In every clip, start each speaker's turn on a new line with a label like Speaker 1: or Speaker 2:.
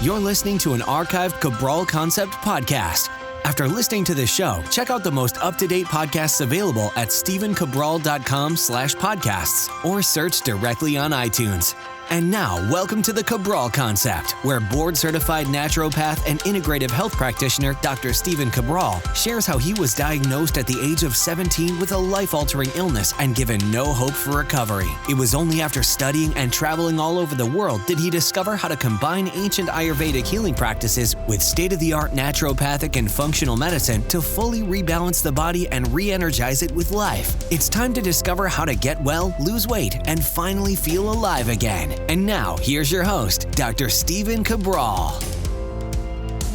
Speaker 1: You're listening to an archived Cabral Concept podcast. After listening to this show, check out the most up-to-date podcasts available at stephencabral.com/podcasts or search directly on iTunes. And now, welcome to the Cabral Concept, where board-certified naturopath and integrative health practitioner Dr. Stephen Cabral shares how he was diagnosed at the age of 17 with a life-altering illness and given no hope for recovery. It was only after studying and traveling all over the world did he discover how to combine ancient Ayurvedic healing practices with state-of-the-art naturopathic and functional medicine to fully rebalance the body and re-energize it with life. It's time to discover how to get well, lose weight, and finally feel alive again. And now, here's your host, Dr. Stephen Cabral.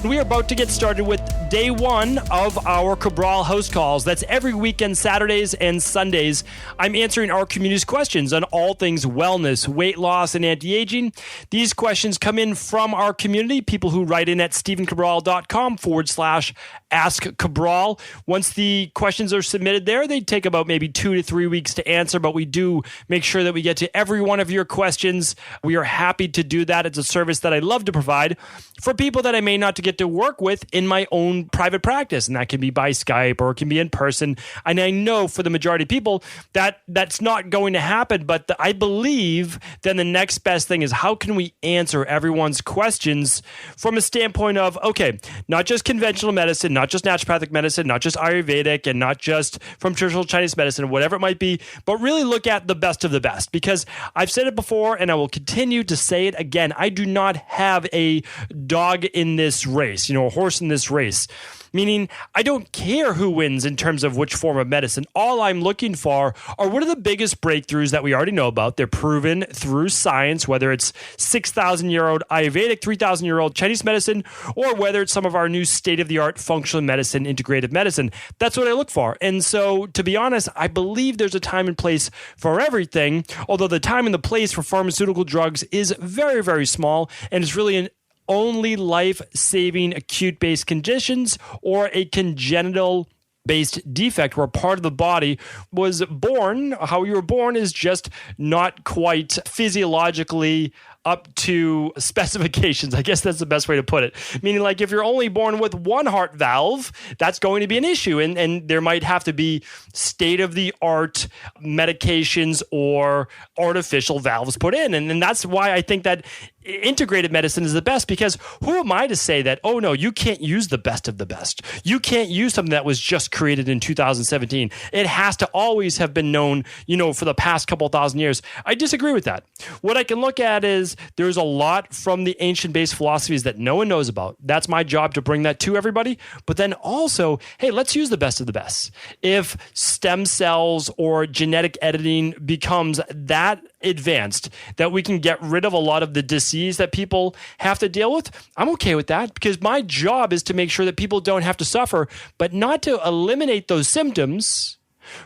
Speaker 2: We are about to get started with day one of our Cabral HouseCalls. That's every weekend, Saturdays and Sundays. I'm answering our community's questions on all things wellness, weight loss, and anti-aging. These questions come in from our community, people who write in at stephencabral.com/ask Cabral. Once the questions are submitted there, they take about maybe 2 to 3 weeks to answer, but we do make sure that we get to every one of your questions. We are happy to do that. It's a service that I love to provide for people that I may not get to work with in my own private practice, and that can be by Skype or it can be in person. And I know for the majority of people that that's not going to happen, but I believe then the next best thing is how can we answer everyone's questions from a standpoint of, okay, not just conventional medicine, not just naturopathic medicine, not just Ayurvedic, and not just from traditional Chinese medicine, whatever it might be, but really look at the best of the best. Because I've said it before and I will continue to say it again, I do not have a dog in this race, a horse in this race. Meaning, I don't care who wins in terms of which form of medicine. All I'm looking for are what are the biggest breakthroughs that we already know about. They're proven through science, whether it's 6,000-year-old Ayurvedic, 3,000-year-old Chinese medicine, or whether it's some of our new state-of-the-art functional medicine, integrative medicine. That's what I look for. And so, to be honest, I believe there's a time and place for everything, although the time and the place for pharmaceutical drugs is very, very small, and it's really an only life-saving acute-based conditions or a congenital-based defect where part of the body was born. How you were born is just not quite physiologically up to specifications. I guess that's the best way to put it. Meaning, like, if you're only born with one heart valve, that's going to be an issue. And there might have to be state-of-the-art medications or artificial valves put in. And that's why I think that integrated medicine is the best, because who am I to say that, oh no, you can't use the best of the best. You can't use something that was just created in 2017. It has to always have been known, for the past couple thousand years. I disagree with that. What I can look at is there's a lot from the ancient-based philosophies that no one knows about. That's my job to bring that to everybody. But then also, hey, let's use the best of the best. If stem cells or genetic editing becomes that advanced that we can get rid of a lot of the disease that people have to deal with, I'm okay with that, because my job is to make sure that people don't have to suffer, but not to eliminate those symptoms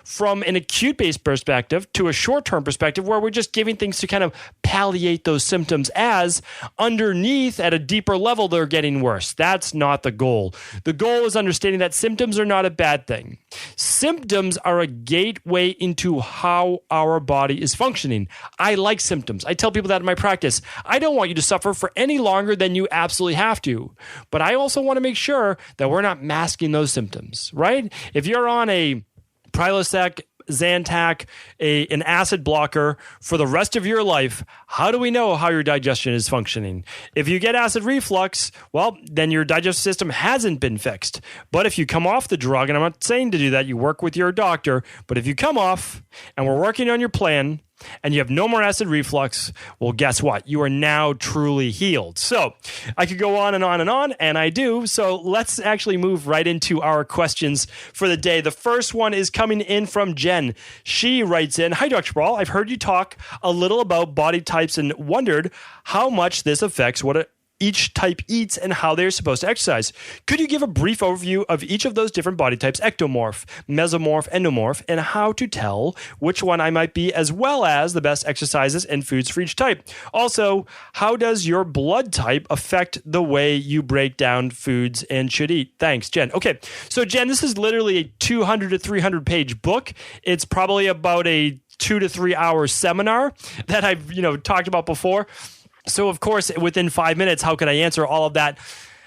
Speaker 2: from an acute-based perspective to a short-term perspective where we're just giving things to kind of palliate those symptoms as underneath at a deeper level they're getting worse. That's not the goal. The goal is understanding that symptoms are not a bad thing. Symptoms are a gateway into how our body is functioning. I like symptoms. I tell people that in my practice. I don't want you to suffer for any longer than you absolutely have to. But I also want to make sure that we're not masking those symptoms, right? If you're on a Prilosec, Zantac, an acid blocker for the rest of your life, how do we know how your digestion is functioning? If you get acid reflux, well, then your digestive system hasn't been fixed. But if you come off the drug, and I'm not saying to do that, you work with your doctor, but if you come off and we're working on your plan, and you have no more acid reflux, well, guess what? You are now truly healed. So I could go on and on and on, and I do. So let's actually move right into our questions for the day. The first one is coming in from Jen. She writes in, "Hi, Dr. Cabral. I've heard you talk a little about body types and wondered how much this affects what each type eats and how they're supposed to exercise. Could you give a brief overview of each of those different body types, Ectomorph, Mesomorph, Endomorph, and how to tell which one I might be, as well as the best exercises and foods for each type? Also, how does your blood type affect the way you break down foods and should eat? Thanks, Jen." Okay, so Jen, this is literally a 200 to 300 page book. It's probably about a 2 to 3 hour seminar that I've talked about before. So, of course, within 5 minutes, how could I answer all of that?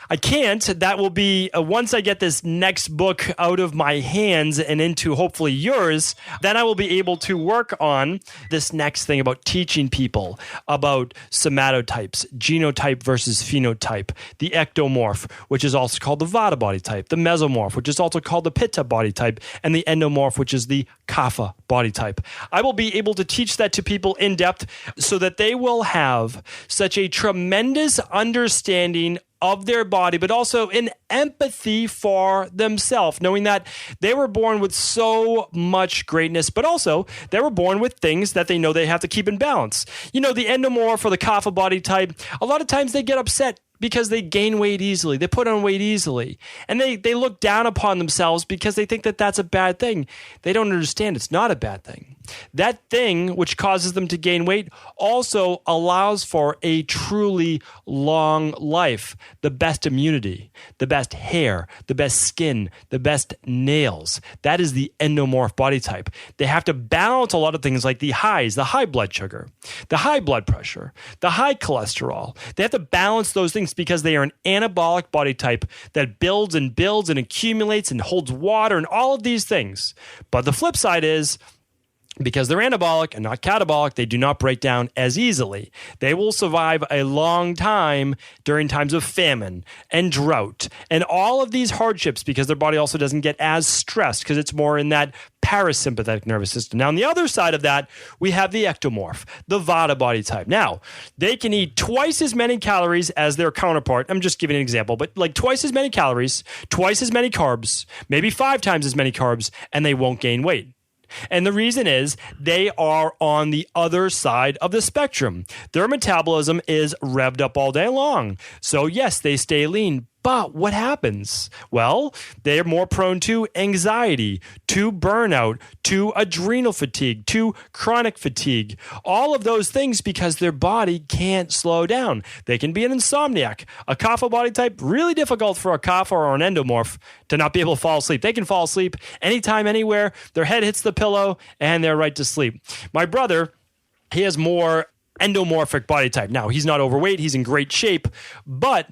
Speaker 2: I can't. That will be once I get this next book out of my hands and into hopefully yours, then I will be able to work on this next thing about teaching people about somatotypes, genotype versus phenotype, the ectomorph, which is also called the vata body type, the mesomorph, which is also called the pitta body type, and the endomorph, which is the kapha body type. I will be able to teach that to people in depth so that they will have such a tremendous understanding of their body, but also an empathy for themselves, knowing that they were born with so much greatness, but also they were born with things that they know they have to keep in balance. You know, the endomorph or the kapha body type, a lot of times they get upset because they gain weight easily. They put on weight easily. And they look down upon themselves because they think that that's a bad thing. They don't understand it's not a bad thing. That thing which causes them to gain weight also allows for a truly long life, the best immunity, the best hair, the best skin, the best nails. That is the endomorph body type. They have to balance a lot of things like the highs, the high blood sugar, the high blood pressure, the high cholesterol. They have to balance those things because they are an anabolic body type that builds and accumulates and holds water and all of these things. But the flip side is, because they're anabolic and not catabolic, they do not break down as easily. They will survive a long time during times of famine and drought and all of these hardships because their body also doesn't get as stressed because it's more in that parasympathetic nervous system. Now, on the other side of that, we have the ectomorph, the vata body type. Now, they can eat twice as many calories as their counterpart. I'm just giving an example, but like twice as many calories, twice as many carbs, maybe 5 times as many carbs, and they won't gain weight. And the reason is they are on the other side of the spectrum. Their metabolism is revved up all day long. So yes, they stay lean. But what happens? Well, they're more prone to anxiety, to burnout, to adrenal fatigue, to chronic fatigue. All of those things because their body can't slow down. They can be an insomniac. A kapha body type, really difficult for a kapha or an endomorph to not be able to fall asleep. They can fall asleep anytime, anywhere. Their head hits the pillow and they're right to sleep. My brother, he has more endomorphic body type. Now, he's not overweight. He's in great shape. But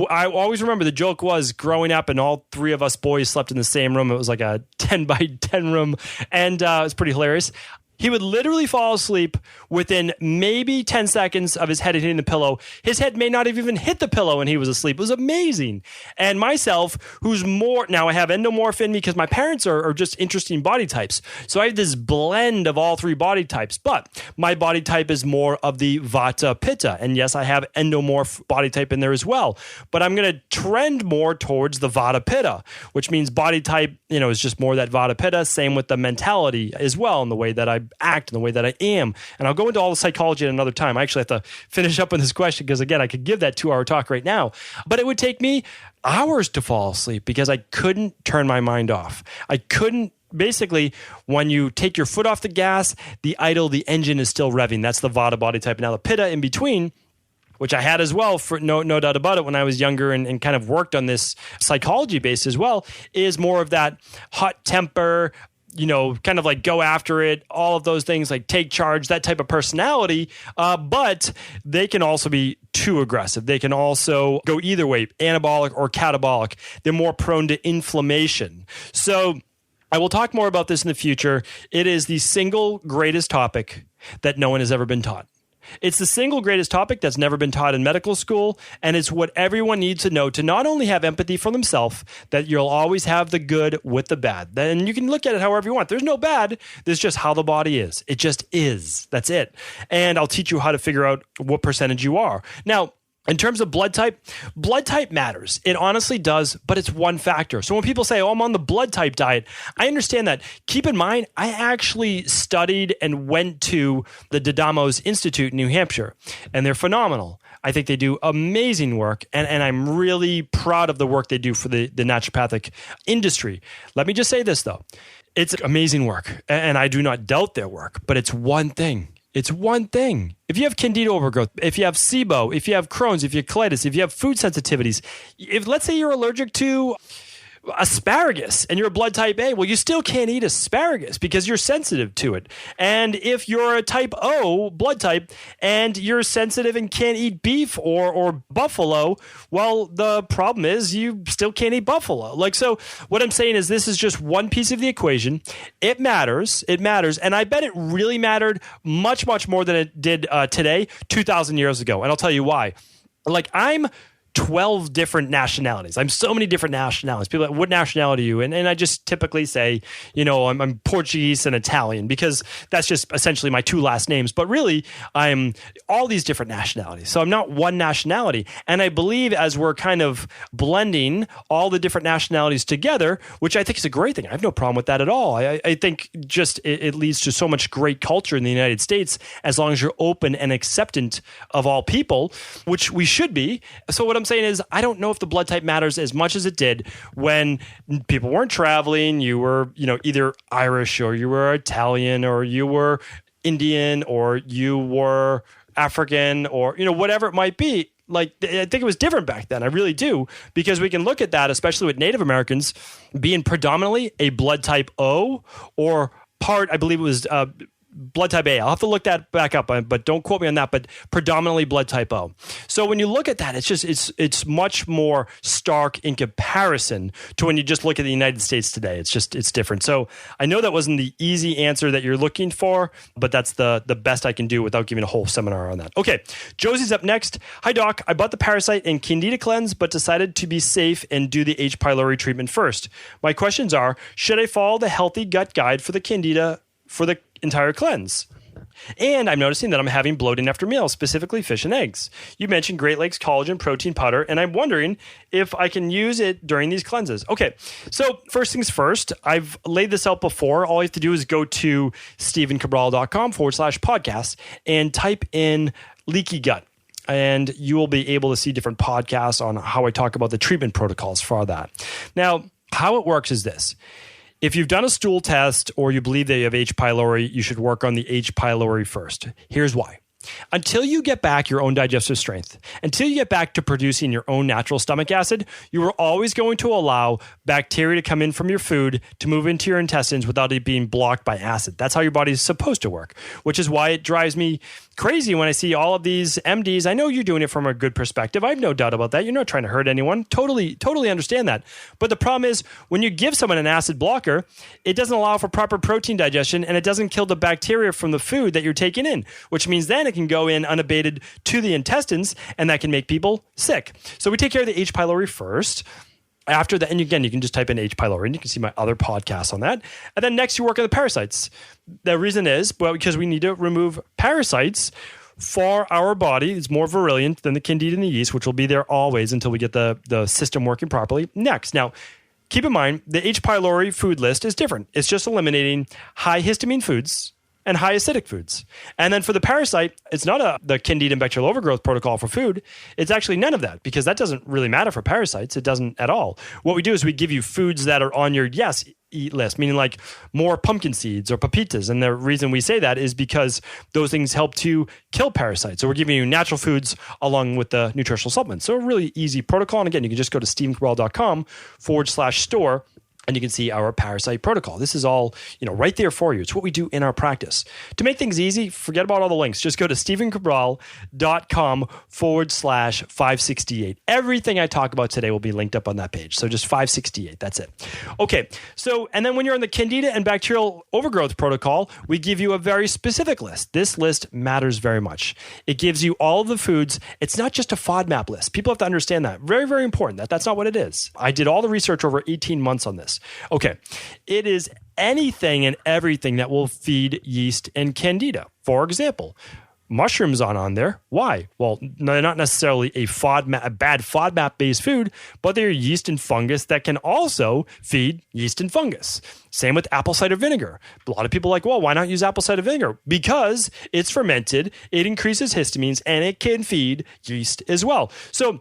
Speaker 2: I always remember the joke was growing up and all 3 of us boys slept in the same room. It was like a 10 by 10 room. And it was pretty hilarious. He would literally fall asleep within maybe 10 seconds of his head hitting the pillow. His head may not have even hit the pillow when he was asleep. It was amazing. And myself, who's more, now I have endomorph in me because my parents are just interesting body types. So I have this blend of all 3 body types, but my body type is more of the vata pitta. And yes, I have endomorph body type in there as well. But I'm going to trend more towards the vata pitta, which means body type, is just more that vata pitta. Same with the mentality as well, in the way that I act and the way that I am. And I'll go into all the psychology at another time. I actually have to finish up on this question because, again, I could give that 2-hour talk right now. But it would take me hours to fall asleep because I couldn't turn my mind off. I couldn't. Basically, when you take your foot off the gas, the engine is still revving. That's the vata body type. Now, the pitta in between, which I had as well, for no doubt about it, when I was younger and kind of worked on this psychology base as well, is more of that hot temper, kind of like go after it, all of those things, like take charge, that type of personality. But they can also be too aggressive. They can also go either way, anabolic or catabolic. They're more prone to inflammation. So I will talk more about this in the future. It is the single greatest topic that no one has ever been taught. It's the single greatest topic that's never been taught in medical school, and it's what everyone needs to know to not only have empathy for themselves, that you'll always have the good with the bad. Then you can look at it however you want. There's no bad. There's just how the body is. It just is. That's it. And I'll teach you how to figure out what percentage you are. Now, in terms of blood type matters. It honestly does, but it's one factor. So when people say, I'm on the blood type diet, I understand that. Keep in mind, I actually studied and went to the Didamos Institute in New Hampshire, and they're phenomenal. I think they do amazing work, and I'm really proud of the work they do for the naturopathic industry. Let me just say this, though. It's amazing work, and I do not doubt their work, but it's one thing. It's one thing. If you have candida overgrowth, if you have SIBO, if you have Crohn's, if you have colitis, if you have food sensitivities, if let's say you're allergic to asparagus and you're a blood type A, well, you still can't eat asparagus because you're sensitive to it. And if you're a type O blood type and you're sensitive and can't eat beef or buffalo, well, the problem is you still can't eat buffalo. So what I'm saying is this is just one piece of the equation. It matters. And I bet it really mattered much, much more than it did today, 2,000 years ago. And I'll tell you why. I'm 12 different nationalities. I'm so many different nationalities. People are like, what nationality are you? And I just typically say, I'm Portuguese and Italian because that's just essentially my two last names. But really, I'm all these different nationalities. So I'm not one nationality. And I believe as we're kind of blending all the different nationalities together, which I think is a great thing. I have no problem with that at all. I think just it leads to so much great culture in the United States as long as you're open and acceptant of all people, which we should be. So what I'm saying is I don't know if the blood type matters as much as it did when people weren't traveling. You were, either Irish or you were Italian or you were Indian or you were African or, whatever it might be. I think it was different back then. I really do, because we can look at that, especially with Native Americans being predominantly a blood type O or I believe it was blood type A. I'll have to look that back up, but don't quote me on that, but predominantly blood type O. So when you look at that, it's much more stark in comparison to when you just look at the United States today. It's different. So I know that wasn't the easy answer that you're looking for, but that's the best I can do without giving a whole seminar on that. Okay, Josie's up next. Hi, Doc. I bought the parasite and candida cleanse, but decided to be safe and do the H. pylori treatment first. My questions are, should I follow the healthy gut guide for the candida for the entire cleanse? And I'm noticing that I'm having bloating after meals, specifically fish and eggs. You mentioned Great Lakes collagen protein powder, and I'm wondering if I can use it during these cleanses. Okay, so first things first, I've laid this out before. All you have to do is go to stevencabral.com/podcast and type in leaky gut. And you will be able to see different podcasts on how I talk about the treatment protocols for that. Now, how it works is this. If you've done a stool test or you believe that you have H. pylori, you should work on the H. pylori first. Here's why. Until you get back your own digestive strength, until you get back to producing your own natural stomach acid, you are always going to allow bacteria to come in from your food to move into your intestines without it being blocked by acid. That's how your body is supposed to work, which is why it drives me crazy when I see all of these MDs. I know you're doing it from a good perspective. I have no doubt about that. You're not trying to hurt anyone. Totally understand that. But the problem is when you give someone an acid blocker, it doesn't allow for proper protein digestion and it doesn't kill the bacteria from the food that you're taking in, which means then it can go in unabated to the intestines and that can make people sick. So we take care of the H. pylori first. After that, and again, you can just type in H. pylori and you can see my other podcasts on that. And then next you work on the parasites. The reason is, because we need to remove parasites for our body. It's more virulent than the candida and the yeast, which will be there always until we get the system working properly. Next. Now, keep in mind, the H. pylori food list is different. It's just eliminating high histamine foods and high acidic foods. And then for the parasite, it's not the candida and bacterial overgrowth protocol for food. It's actually none of that because that doesn't really matter for parasites. It doesn't at all. What we do is we give you foods that are on your eat list, meaning like more pumpkin seeds or pepitas. And the reason we say that is because those things help to kill parasites. So we're giving you natural foods along with the nutritional supplements. So a really easy protocol. And again, you can just go to stevencabral.com/store and you can see our parasite protocol. This is all, right there for you. It's what we do in our practice. To make things easy, forget about all the links. Just go to stevencabral.com/568. Everything I talk about today will be linked up on that page. So just 568. That's it. Okay. So, and then when you're on the candida and bacterial overgrowth protocol, we give you a very specific list. This list matters very much. It gives you all of the foods. It's not just a FODMAP list. People have to understand that. Very, very important. That's not what it is. I did all the research over 18 months on this. Okay. It is anything and everything that will feed yeast and candida. For example, mushrooms on there. Why? Well, they're not necessarily a bad FODMAP-based food, but they're yeast and fungus that can also feed yeast and fungus. Same with apple cider vinegar. A lot of people are like, well, why not use apple cider vinegar? Because it's fermented, it increases histamines, and it can feed yeast as well. So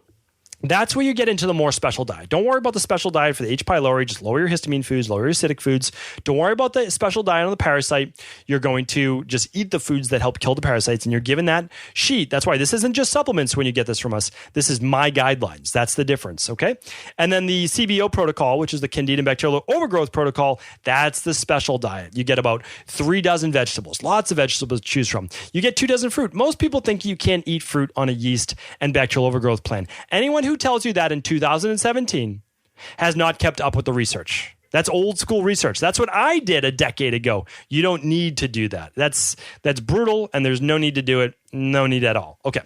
Speaker 2: That's where you get into the more special diet. Don't worry about the special diet for the H. pylori. Just lower your histamine foods, lower your acidic foods. Don't worry about the special diet on the parasite. You're going to just eat the foods that help kill the parasites, and you're given that sheet. That's why this isn't just supplements when you get this from us. This is my guidelines. That's the difference, okay? And then the CBO protocol, which is the Candida and Bacterial Overgrowth protocol, that's the special diet. You get about 3 dozen vegetables, lots of vegetables to choose from. You get 2 dozen fruit. Most people think you can't eat fruit on a yeast and bacterial overgrowth plan. Anyone who tells you that in 2017 has not kept up with the research. That's old school research. That's what I did a decade ago. You don't need to do that. That's brutal, and there's no need to do it. No need at all. Okay.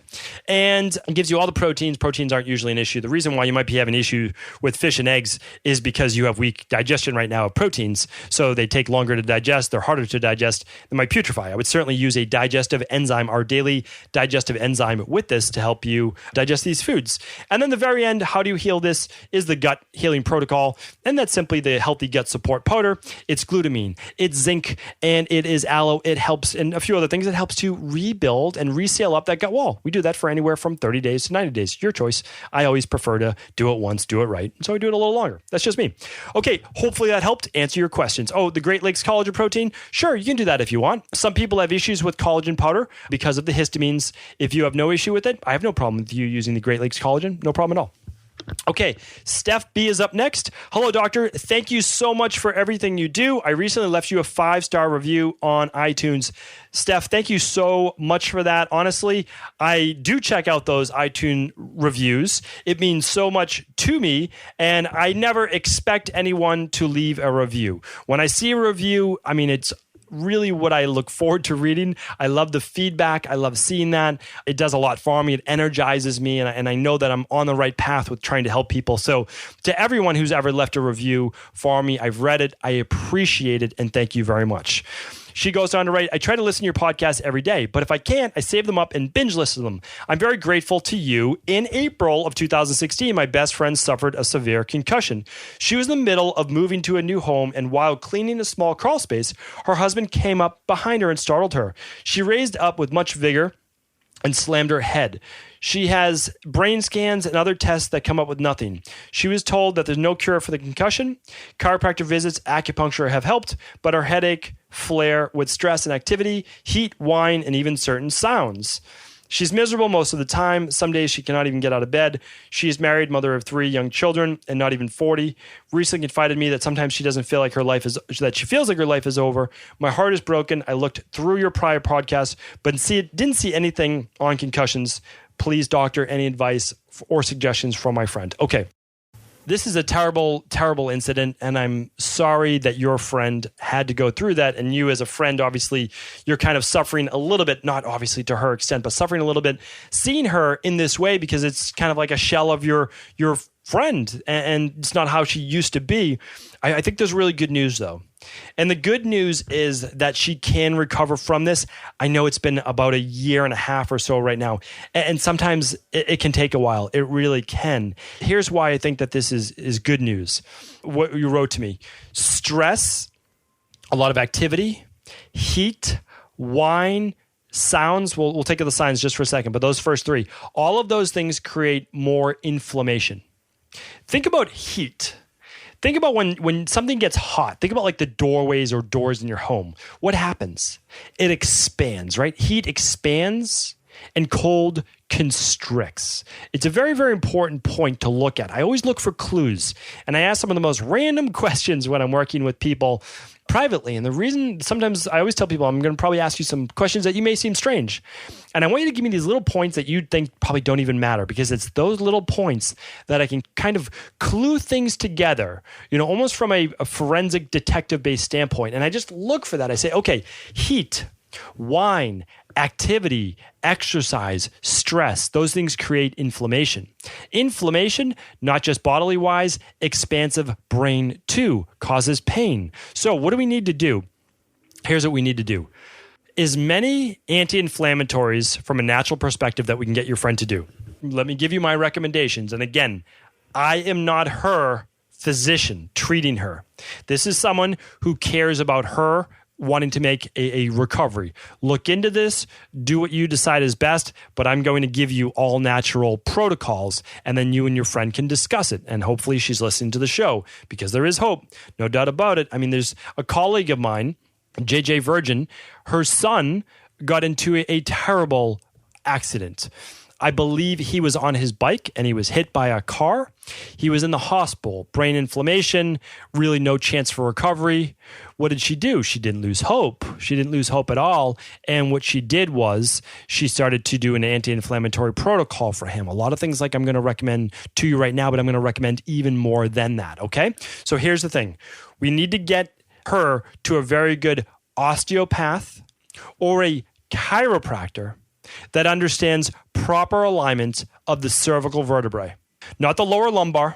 Speaker 2: And it gives you all the proteins. Proteins aren't usually an issue. The reason why you might be having an issue with fish and eggs is because you have weak digestion right now of proteins. So they take longer to digest. They're harder to digest. They might putrefy. I would certainly use a digestive enzyme, our daily digestive enzyme with this to help you digest these foods. And then the very end, how do you heal this, is the gut healing protocol. And that's simply the healthy gut support powder. It's glutamine, it's zinc, and it is aloe. It helps, and a few other things. It helps to rebuild and reseal up that gut wall. We do that for anywhere from 30 days to 90 days. Your choice. I always prefer to do it once, do it right. So I do it a little longer. That's just me. Okay, hopefully that helped answer your questions. Oh, the Great Lakes collagen protein? Sure, you can do that if you want. Some people have issues with collagen powder because of the histamines. If you have no issue with it, I have no problem with you using the Great Lakes collagen. No problem at all. Okay, Steph B is up next. Hello, doctor. Thank you so much for everything you do. I recently left you a 5-star review on iTunes. Steph, thank you so much for that. Honestly, I do check out those iTunes reviews. It means so much to me, and I never expect anyone to leave a review. When I see a review, I mean, it's really what I look forward to reading. I love the feedback. I love seeing that. It does a lot for me. It energizes me, and I know that I'm on the right path with trying to help people. So to everyone who's ever left a review for me, I've read it. I appreciate it, and thank you very much. She goes on to write, I try to listen to your podcast every day, but if I can't, I save them up and binge listen to them. I'm very grateful to you. In April of 2016, my best friend suffered a severe concussion. She was in the middle of moving to a new home, and while cleaning a small crawl space, her husband came up behind her and startled her. She raised up with much vigor and slammed her head. She has brain scans and other tests that come up with nothing. She was told that there's no cure for the concussion. Chiropractor visits, acupuncture have helped, but her headache, flare with stress and activity, heat, wine, and even certain sounds. She's miserable most of the time. Some days she cannot even get out of bed. She is married, mother of 3 young children, and not even 40. Recently confided me that sometimes she doesn't feel like her life is, that she feels like her life is over. My heart is broken. I looked through your prior podcast, but didn't see anything on concussions. Please, doctor, any advice or suggestions from my friend? Okay. This is a terrible, terrible incident, and I'm sorry that your friend had to go through that. And you as a friend, obviously, you're kind of suffering a little bit, not obviously to her extent, but suffering a little bit, seeing her in this way because it's kind of like a shell of your friend, and it's not how she used to be. I think there's really good news, though. And the good news is that she can recover from this. I know it's been about 1.5 years or so right now. And sometimes it can take a while. It really can. Here's why I think that this is good news. What you wrote to me: stress, a lot of activity, heat, wine, sounds. We'll take the signs just for a second, but those first 3, all of those things create more inflammation. Think about heat. Think about when something gets hot. Think about like the doorways or doors in your home. What happens? It expands, right? Heat expands and cold constricts. It's a very, very important point to look at. I always look for clues, and I ask some of the most random questions when I'm working with people privately. And the reason, sometimes I always tell people, I'm going to probably ask you some questions that you may seem strange. And I want you to give me these little points that you think probably don't even matter, because it's those little points that I can kind of clue things together, almost from a forensic detective-based standpoint. And I just look for that. I say, okay, heat, wine, activity, exercise, stress, those things create inflammation. Inflammation, not just bodily wise, expansive brain too, causes pain. So what do we need to do? Here's what we need to do. As many anti-inflammatories from a natural perspective that we can get your friend to do. Let me give you my recommendations. And again, I am not her physician treating her. This is someone who cares about her wanting to make a recovery. Look into this, do what you decide is best, but I'm going to give you all natural protocols, and then you and your friend can discuss it. And hopefully she's listening to the show, because there is hope, no doubt about it. I mean, there's a colleague of mine, JJ Virgin, her son got into a terrible accident. I believe he was on his bike and he was hit by a car. He was in the hospital, brain inflammation, really no chance for recovery. What did she do? She didn't lose hope. She didn't lose hope at all. And what she did was she started to do an anti-inflammatory protocol for him. A lot of things like I'm going to recommend to you right now, but I'm going to recommend even more than that. Okay. So here's the thing. We need to get her to a very good osteopath or a chiropractor that understands proper alignment of the cervical vertebrae. Not the lower lumbar,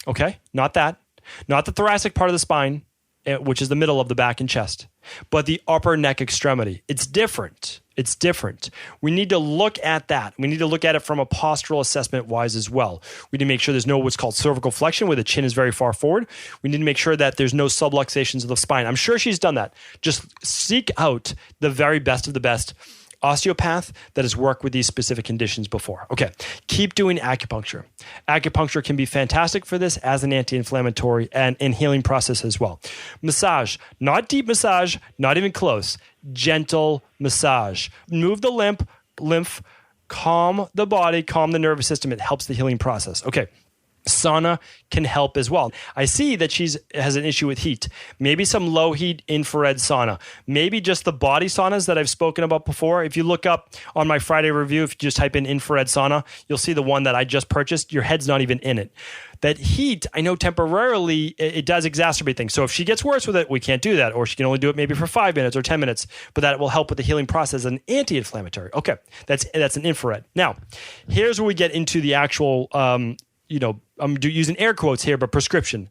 Speaker 2: okay? Not that. Not the thoracic part of the spine, which is the middle of the back and chest, but the upper neck extremity. It's different. It's different. We need to look at that. We need to look at it from a postural assessment wise as well. We need to make sure there's no what's called cervical flexion where the chin is very far forward. We need to make sure that there's no subluxations of the spine. I'm sure she's done that. Just seek out the very best of the best osteopath that has worked with these specific conditions before. Okay, keep doing acupuncture. Acupuncture can be fantastic for this as an anti-inflammatory and healing process as well. Massage, not deep massage, not even close. Gentle massage. Move the lymph, calm the body, calm the nervous system. It helps the healing process. Okay. Sauna can help as well. I see that she has an issue with heat. Maybe some low heat infrared sauna. Maybe just the body saunas that I've spoken about before. If you look up on my Friday review, if you just type in infrared sauna, you'll see the one that I just purchased. Your head's not even in it. That heat, I know temporarily it does exacerbate things. So if she gets worse with it, we can't do that. Or she can only do it maybe for 5 minutes or 10 minutes, but that will help with the healing process. An anti-inflammatory. Okay, that's an infrared. Now, here's where we get into the actual I'm using air quotes here, but prescription.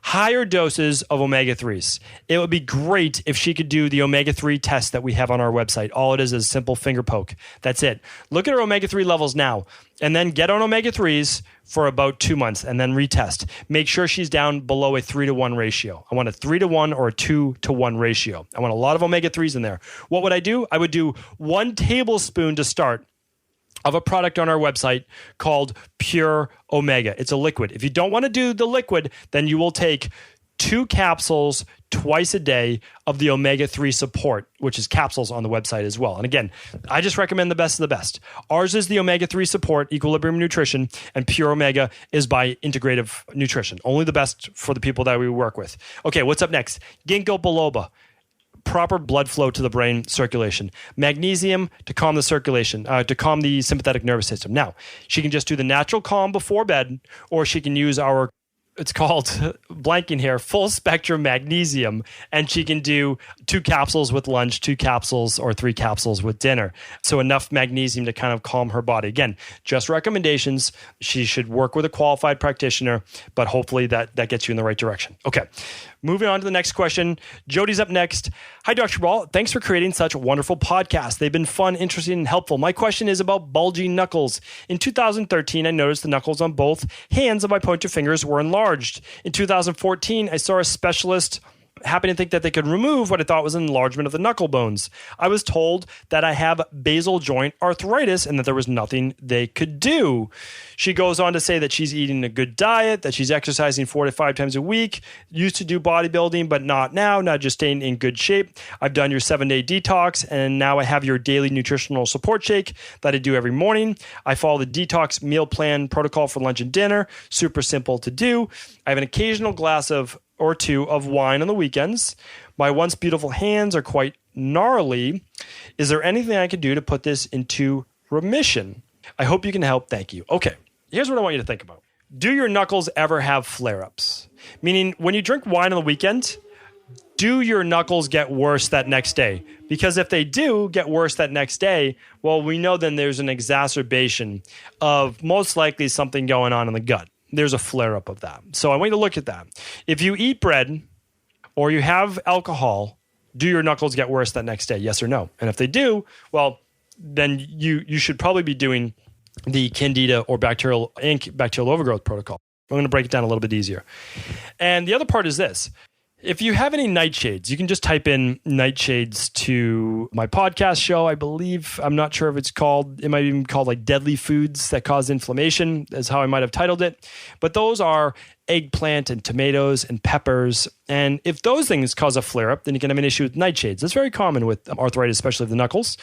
Speaker 2: Higher doses of omega-3s. It would be great if she could do the omega-3 test that we have on our website. All it is a simple finger poke. That's it. Look at her omega-3 levels now, and then get on omega-3s for about 2 months, and then retest. Make sure she's down below a 3-to-1 ratio. I want a 3-to-1 or a 2-to-1 ratio. I want a lot of omega-3s in there. What would I do? I would do 1 tablespoon to start of a product on our website called Pure Omega. It's a liquid. If you don't want to do the liquid, then you will take 2 capsules twice a day of the omega-3 support, which is capsules on the website as well. And again, I just recommend the best of the best. Ours is the omega-3 support, Equilibrium Nutrition, and Pure Omega is by Integrative Nutrition. Only the best for the people that we work with. Okay, what's up next? Ginkgo biloba. Proper blood flow to the brain circulation. Magnesium to calm the circulation, to calm the sympathetic nervous system. Now, she can just do the natural calm before bed, or she can use our, it's called, blanking here, full spectrum magnesium, and she can do 2 capsules with lunch, 2 capsules or 3 capsules with dinner. So enough magnesium to kind of calm her body. Again, just recommendations. She should work with a qualified practitioner, but hopefully that gets you in the right direction. Okay. Moving on to the next question. Jody's up next. Hi, Dr. Cabral. Thanks for creating such wonderful podcasts. They've been fun, interesting, and helpful. My question is about bulging knuckles. In 2013, I noticed the knuckles on both hands of my pointer fingers were enlarged. In 2014, I saw a specialist happened to think that they could remove what I thought was an enlargement of the knuckle bones. I was told that I have basal joint arthritis and that there was nothing they could do. She goes on to say that she's eating a good diet, that she's exercising 4 to 5 times a week, used to do bodybuilding, but not now just staying in good shape. I've done your 7-day detox, and now I have your daily nutritional support shake that I do every morning. I follow the detox meal plan protocol for lunch and dinner. Super simple to do. I have an occasional glass or 2 of wine on the weekends. My once beautiful hands are quite gnarly. Is there anything I could do to put this into remission? I hope you can help. Thank you. Okay, here's what I want you to think about. Do your knuckles ever have flare-ups? Meaning, when you drink wine on the weekend, do your knuckles get worse that next day? Because if they do get worse that next day, well, we know then there's an exacerbation of most likely something going on in the gut. There's a flare-up of that. So I want you to look at that. If you eat bread or you have alcohol, do your knuckles get worse that next day? Yes or no? And if they do, well, then you should probably be doing the candida or bacterial overgrowth protocol. I'm going to break it down a little bit easier. And the other part is this. If you have any nightshades, you can just type in nightshades to my podcast show. I believe, I'm not sure if it's called, it might even be called like deadly foods that cause inflammation, is how I might have titled it. But those are eggplant and tomatoes and peppers. And if those things cause a flare-up, then you can have an issue with nightshades. That's very common with arthritis, especially of the knuckles.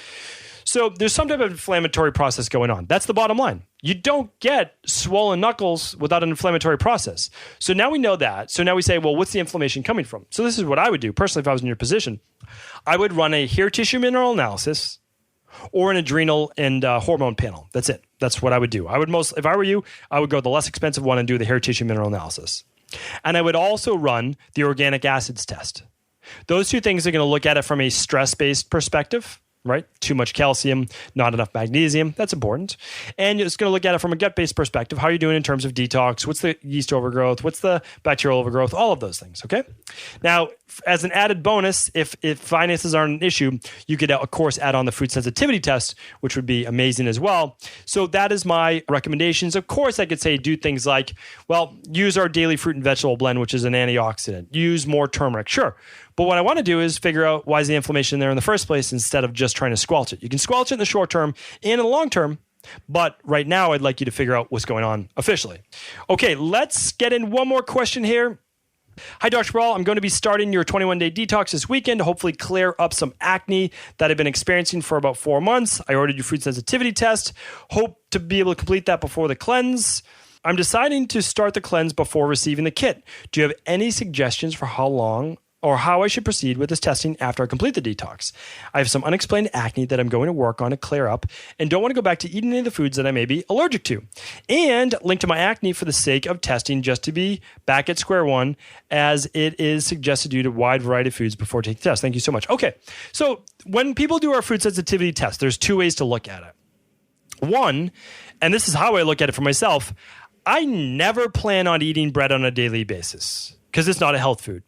Speaker 2: So there's some type of inflammatory process going on. That's the bottom line. You don't get swollen knuckles without an inflammatory process. So now we know that. So now we say, well, what's the inflammation coming from? So this is what I would do. Personally, if I was in your position, I would run a hair tissue mineral analysis or an adrenal and hormone panel. That's it. That's what I would do. If I were you, I would go the less expensive one and do the hair tissue mineral analysis. And I would also run the organic acids test. Those two things are going to look at it from a stress-based perspective. Right? Too much calcium, not enough magnesium. That's important. And it's going to look at it from a gut-based perspective. How are you doing in terms of detox? What's the yeast overgrowth? What's the bacterial overgrowth? All of those things. Okay. Now, as an added bonus, if finances aren't an issue, you could, of course, add on the food sensitivity test, which would be amazing as well. So that is my recommendations. Of course, I could say do things like, well, use our daily fruit and vegetable blend, which is an antioxidant. Use more turmeric. Sure. But what I want to do is figure out why is the inflammation there in the first place instead of just trying to squelch it. You can squelch it in the short term and in the long term, but right now I'd like you to figure out what's going on officially. Okay, let's get in one more question here. Hi, Dr. Cabral. I'm going to be starting your 21-day detox this weekend to hopefully clear up some acne that I've been experiencing for about 4 months. I ordered your food sensitivity test. Hope to be able to complete that before the cleanse. I'm deciding to start the cleanse before receiving the kit. Do you have any suggestions for how long or how I should proceed with this testing after I complete the detox? I have some unexplained acne that I'm going to work on to clear up and don't want to go back to eating any of the foods that I may be allergic to. And link to my acne for the sake of testing just to be back at square one, as it is suggested to eat a wide variety of foods before taking the test. Thank you so much. Okay, so when people do our food sensitivity test, there's two ways to look at it. One, and this is how I look at it for myself, I never plan on eating bread on a daily basis, because it's not a health food.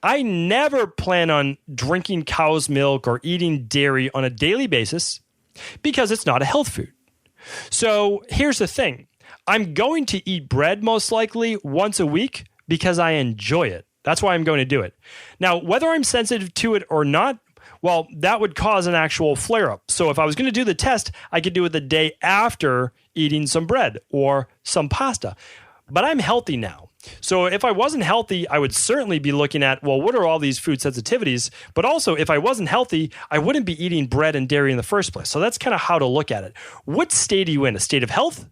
Speaker 2: I never plan on drinking cow's milk or eating dairy on a daily basis because it's not a health food. So here's the thing. I'm going to eat bread most likely once a week because I enjoy it. That's why I'm going to do it. Now, whether I'm sensitive to it or not, well, that would cause an actual flare-up. So if I was going to do the test, I could do it the day after eating some bread or some pasta. But I'm healthy now. So if I wasn't healthy, I would certainly be looking at, well, what are all these food sensitivities? But also, if I wasn't healthy, I wouldn't be eating bread and dairy in the first place. So that's kind of how to look at it. What state are you in? A state of health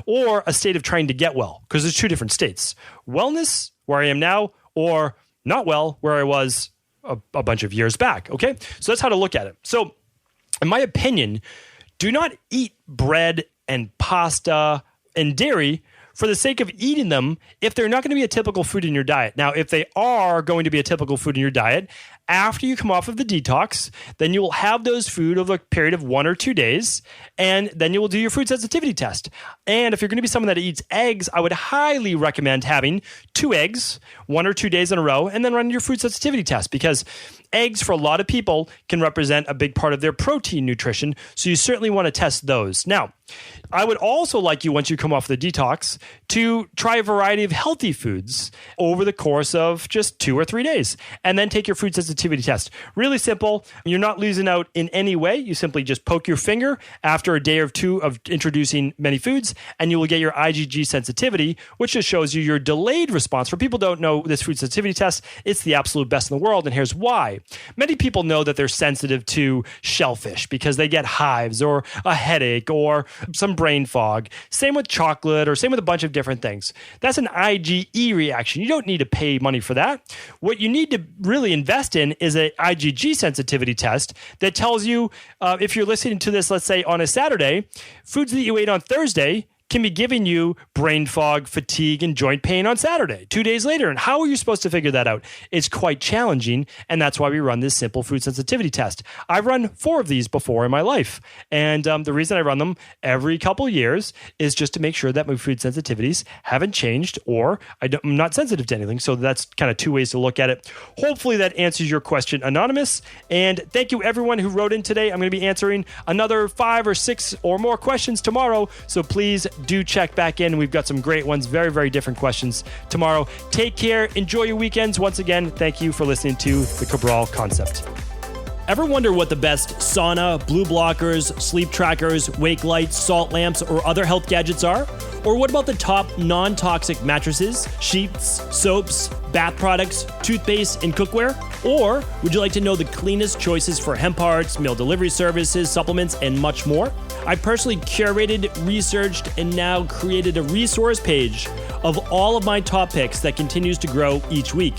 Speaker 2: or a state of trying to get well? Because there's two different states. Wellness, where I am now, or not well, where I was a bunch of years back. Okay? So that's how to look at it. So in my opinion, do not eat bread and pasta and dairy for the sake of eating them if they're not going to be a typical food in your diet. Now, if they are going to be a typical food in your diet, after you come off of the detox, then you will have those food over a period of 1 or 2 days, and then you will do your food sensitivity test. And if you're going to be someone that eats eggs, I would highly recommend having 2 eggs, 1 or 2 days in a row, and then run your food sensitivity test, because eggs for a lot of people can represent a big part of their protein nutrition. So you certainly want to test those. Now, I would also like you, once you come off the detox, to try a variety of healthy foods over the course of just 2 or 3 days, and then take your food sensitivity test. Really simple. You're not losing out in any way. You simply just poke your finger after a day or 2 of introducing many foods, and you will get your IgG sensitivity, which just shows you your delayed response. For people who don't know this food sensitivity test, it's the absolute best in the world, and here's why. Many people know that they're sensitive to shellfish because they get hives or a headache or some brain fog. Same with chocolate, or same with a bunch of different things. That's an IgE reaction. You don't need to pay money for that. What you need to really invest in is an IgG sensitivity test that tells you, if you're listening to this, let's say on a Saturday, foods that you ate on Thursday can be giving you brain fog, fatigue, and joint pain on Saturday, 2 days later. And how are you supposed to figure that out? It's quite challenging, and that's why we run this simple food sensitivity test. I've run 4 of these before in my life, and the reason I run them every couple years is just to make sure that my food sensitivities haven't changed, or I'm not sensitive to anything. So that's kind of 2 ways to look at it. Hopefully that answers your question, Anonymous. And thank you, everyone who wrote in today. I'm going to be answering another 5 or 6 or more questions tomorrow, so please do check back in. We've got some great ones, very, very different questions tomorrow. Take care. Enjoy your weekends. Once again, thank you for listening to the Cabral Concept. Ever wonder what the best sauna, blue blockers, sleep trackers, wake lights, salt lamps, or other health gadgets are? Or what about the top non-toxic mattresses, sheets, soaps, bath products, toothpaste, and cookware? Or would you like to know the cleanest choices for hemp parts, meal delivery services, supplements, and much more? I personally curated, researched, and now created a resource page of all of my top picks that continues to grow each week.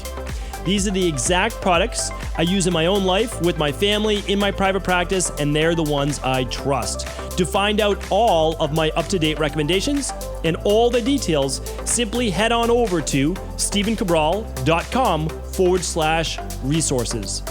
Speaker 2: These are the exact products I use in my own life, with my family, in my private practice, and they're the ones I trust. To find out all of my up-to-date recommendations and all the details, simply head on over to stephencabral.com/resources.